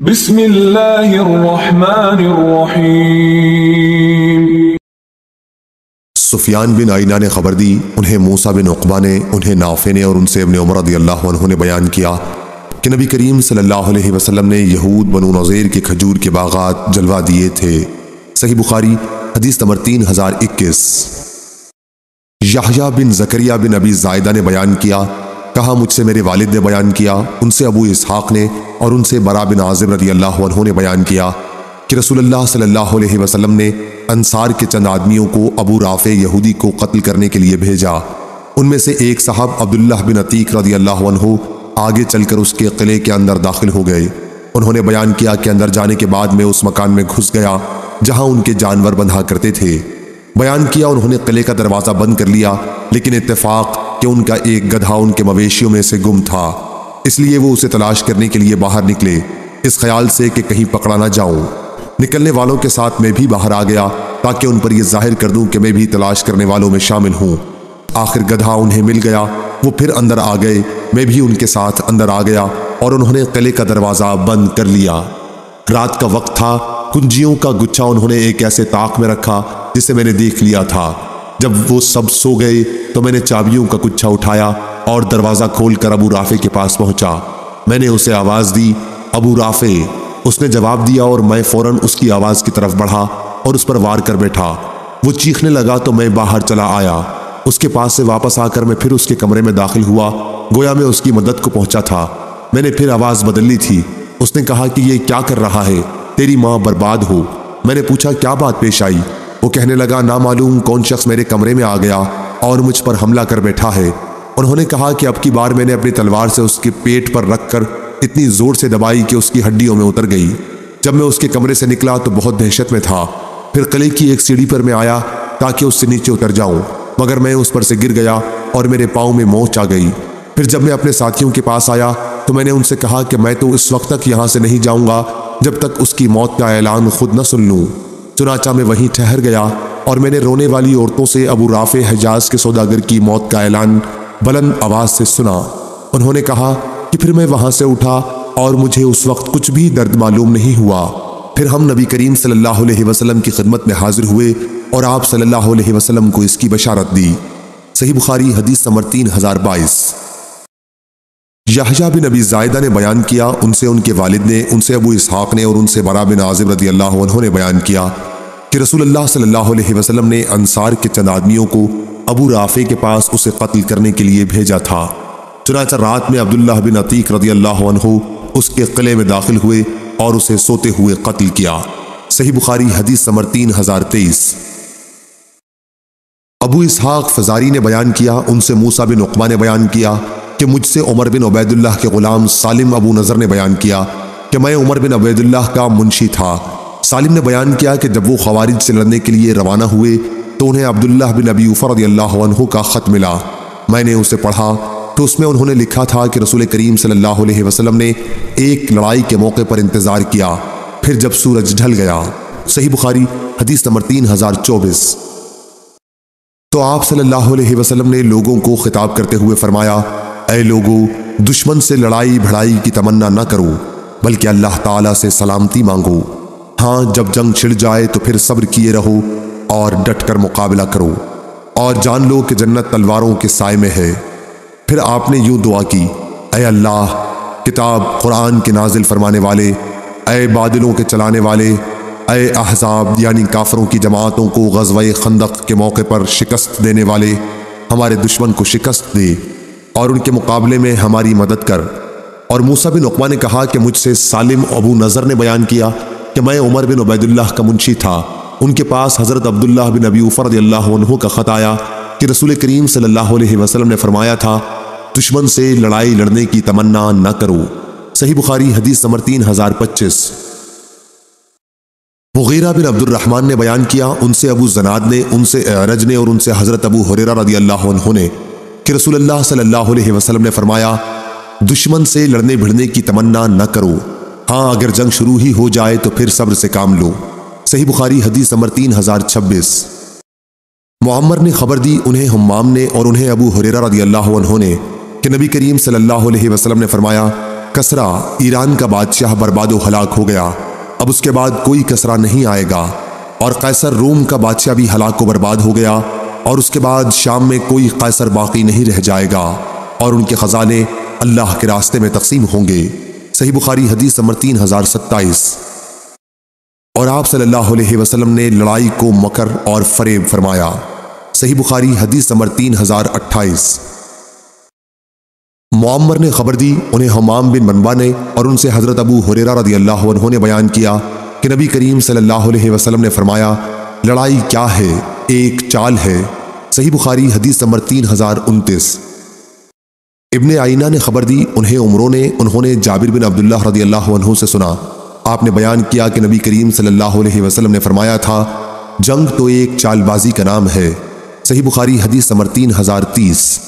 بسم اللہ الرحمن الرحیم۔ سفیان بن عیینہ نے خبر دی، انہیں موسیٰ بن عقبہ نے، انہیں نافع نے اور ان سے ابن عمر رضی اللہ عنہ نے بیان کیا کہ نبی کریم صلی اللہ علیہ وسلم نے یہود بنو نضیر کے کھجور کے باغات جلوا دیے تھے۔ صحیح بخاری حدیث نمبر 3021۔ یحییٰ بن زکریا بن ابی زائدہ نے بیان کیا، کہا مجھ سے میرے والد نے بیان کیا، ان سے ابو اسحاق نے اور ان سے برا بن عازب رضی اللہ عنہ نے بیان کیا کہ رسول اللہ صلی اللہ علیہ وسلم نے انصار کے چند آدمیوں کو ابو رافع یہودی کو قتل کرنے کے لیے بھیجا۔ ان میں سے ایک صاحب عبداللہ بن عتیق رضی اللہ عنہ آگے چل کر اس کے قلعے کے اندر داخل ہو گئے۔ انہوں نے بیان کیا کہ اندر جانے کے بعد میں اس مکان میں گھس گیا جہاں ان کے جانور بندھا کرتے تھے۔ بیان کیا انہوں نے قلعے کا دروازہ بند کر لیا، لیکن اتفاق کہ ان کا ایک گدھا ان کے مویشیوں میں سے گم تھا، اس لیے وہ اسے تلاش کرنے کے لیے باہر نکلے، اس خیال سے کہ کہیں پکڑا نہ جاؤں۔ نکلنے والوں کے ساتھ میں بھی باہر آ گیا تاکہ ان پر یہ ظاہر کر دوں کہ میں بھی تلاش کرنے والوں میں شامل ہوں۔ آخر گدھا انہیں مل گیا، وہ پھر اندر آ گئے، میں بھی ان کے ساتھ اندر آ گیا اور انہوں نے قلعے کا دروازہ بند کر لیا۔ رات کا وقت تھا، کنجیوں کا گچھا انہوں نے ایک ایسے طاق میں رکھا جسے میں نے دیکھ لیا تھا۔ جب وہ سب سو گئے تو میں نے چابیوں کا گچھا اٹھایا اور دروازہ کھول کر ابو رافع کے پاس پہنچا۔ میں نے اسے آواز دی، ابو رافع۔ اس نے جواب دیا اور میں فوراً اس کی آواز کی طرف بڑھا اور اس پر وار کر بیٹھا۔ وہ چیخنے لگا تو میں باہر چلا آیا۔ اس کے پاس سے واپس آ کر میں پھر اس کے کمرے میں داخل ہوا، گویا میں اس کی مدد کو پہنچا تھا۔ میں نے پھر آواز بدل لی تھی۔ اس نے کہا کہ یہ کیا کر رہا ہے، تیری ماں برباد ہو۔ میں نے پوچھا کیا بات پیش آئی؟ وہ کہنے لگا نامعلوم کون شخص میرے کمرے میں آ گیا اور مجھ پر حملہ کر بیٹھا ہے۔ انہوں نے کہا کہ اب کی بار میں نے اپنی تلوار سے اس کے پیٹ پر رکھ کر اتنی زور سے دبائی کہ اس کی ہڈیوں میں اتر گئی۔ جب میں اس کے کمرے سے نکلا تو بہت دہشت میں تھا، پھر قلعے کی ایک سیڑھی پر میں آیا تاکہ اس سے نیچے اتر جاؤں، مگر میں اس پر سے گر گیا اور میرے پاؤں میں موچ آ گئی۔ پھر جب میں اپنے ساتھیوں کے پاس آیا تو میں نے ان سے کہا کہ میں تو اس وقت تک یہاں سے نہیں جاؤں گا جب تک اس کی موت کا اعلان خود نہ سن لوں۔ چنانچہ میں وہیں ٹھہر گیا اور میں نے رونے والی عورتوں سے ابو رافع حجاز کے سوداگر کی موت کا اعلان بلند آواز سے سنا۔ انہوں نے کہا کہ پھر میں وہاں سے اٹھا اور مجھے اس وقت کچھ بھی درد معلوم نہیں ہوا۔ پھر ہم نبی کریم صلی اللہ علیہ وسلم کی خدمت میں حاضر ہوئے اور آپ صلی اللہ علیہ وسلم کو اس کی بشارت دی۔ صحیح بخاری حدیث نمبر 3022۔ یحییٰ بن ابی زائدہ نے بیان کیا، ان سے ان کے والد نے، ان سے ابو اسحاق نے اور ان سے برا بن عازب رضی اللہ عنہ نے بیان کیا کہ رسول اللہ صلی اللہ علیہ وسلم نے انصار کے چند آدمیوں کو ابو رافع کے پاس اسے قتل کرنے کے لیے بھیجا تھا۔ چنانچہ رات میں عبداللہ بن عتیق رضی اللہ عنہ اس کے قلعے میں داخل ہوئے اور اسے سوتے ہوئے قتل کیا۔ صحیح بخاری حدیث نمبر 3023۔ ابو اسحاق فزاری نے بیان کیا، ان سے موسیٰ بن عقبہ نے بیان کیا کہ مجھ سے عمر بن عبید اللہ کے غلام سالم ابو نضر نے بیان کیا کہ میں عمر بن عبید اللہ کا منشی تھا۔ سالم نے بیان کیا کہ جب وہ خوارج سے لڑنے کے لیے روانہ ہوئے تو انہیں عبداللہ بن ابی اوفا رضی اللہ عنہ کا خط ملا۔ میں نے اسے پڑھا تو اس میں انہوں نے لکھا تھا کہ رسول کریم صلی اللہ علیہ وسلم نے ایک لڑائی کے موقع پر انتظار کیا، پھر جب سورج ڈھل گیا۔ صحیح بخاری حدیث نمبر 3024۔ تو آپ صلی اللہ علیہ وسلم نے لوگوں کو خطاب کرتے ہوئے فرمایا، اے لوگو، دشمن سے لڑائی بھڑائی کی تمنا نہ کرو، بلکہ اللہ تعالیٰ سے سلامتی مانگو۔ ہاں، جب جنگ چھڑ جائے تو پھر صبر کیے رہو اور ڈٹ کر مقابلہ کرو، اور جان لو کہ جنت تلواروں کے سائے میں ہے۔ پھر آپ نے یوں دعا کی، اے اللہ، کتاب قرآن کے نازل فرمانے والے، اے بادلوں کے چلانے والے، اے احزاب یعنی کافروں کی جماعتوں کو غزوہ خندق کے موقع پر شکست دینے والے، ہمارے دشمن کو شکست دے اور ان کے مقابلے میں ہماری مدد کر۔ اور موسیٰ بن عقبہ نے کہا کہ مجھ سے سالم ابو نضر نے بیان کیا کہ میں عمر بن عبید اللہ کا منشی تھا۔ ان کے پاس حضرت عبداللہ بن ابی اوفا رضی اللہ عنہ کا خط آیا کہ رسول کریم صلی اللہ علیہ وسلم نے فرمایا تھا دشمن سے لڑائی لڑنے کی تمنا نہ کرو۔ صحیح بخاری حدیث نمبر 3025۔ مغیرہ بن عبد الرحمن نے بیان کیا، ان سے ابو زناد نے، ان سے اعرج نے اور ان سے حضرت ابو ہریرہ رضی اللہ عنہ نے کہ رسول اللہ صلی اللہ علیہ وسلم نے فرمایا دشمن سے لڑنے بھڑنے کی تمنا نہ کرو، ہاں اگر جنگ شروع ہی ہو جائے تو پھر صبر سے کام لو۔ صحیح بخاری حدیث نمبر 3026۔ معمر نے خبر دی، انہیں حمام نے اور انہیں ابو ہریرہ رضی اللہ عنہ نے کہ نبی کریم صلی اللہ علیہ وسلم نے فرمایا کسرا ایران کا بادشاہ برباد و ہلاک ہو گیا، اب اس کے بعد کوئی کسرا نہیں آئے گا، اور قیصر روم کا بادشاہ بھی ہلاک و برباد ہو گیا، اور اس کے بعد شام میں کوئی قیصر باقی نہیں رہ جائے گا، اور ان کے خزانے اللہ کے راستے میں تقسیم ہوں گے۔ صحیح بخاری حدیث نمبر 3027۔ اور آپ صلی اللہ علیہ وسلم نے لڑائی کو مکر اور فریب فرمایا۔ صحیح بخاری حدیث نمبر 3028۔ معمر نے خبر دی، انہیں حمام بن منبع نے، اور ان سے حضرت ابو ہریرہ رضی اللہ عنہ نے بیان کیا کہ نبی کریم صلی اللہ علیہ وسلم نے فرمایا، لڑائی کیا ہے؟ ایک چال ہے۔ صحیح بخاری حدیث نمبر 3029۔ ابن آئینہ نے خبر دی، انہوں نے جابر بن عبداللہ رضی اللہ عنہ سے سنا، آپ نے بیان کیا کہ نبی کریم صلی اللہ علیہ وسلم نے فرمایا تھا، جنگ تو ایک چال بازی کا نام ہے۔ صحیح بخاری حدیث نمبر 3030۔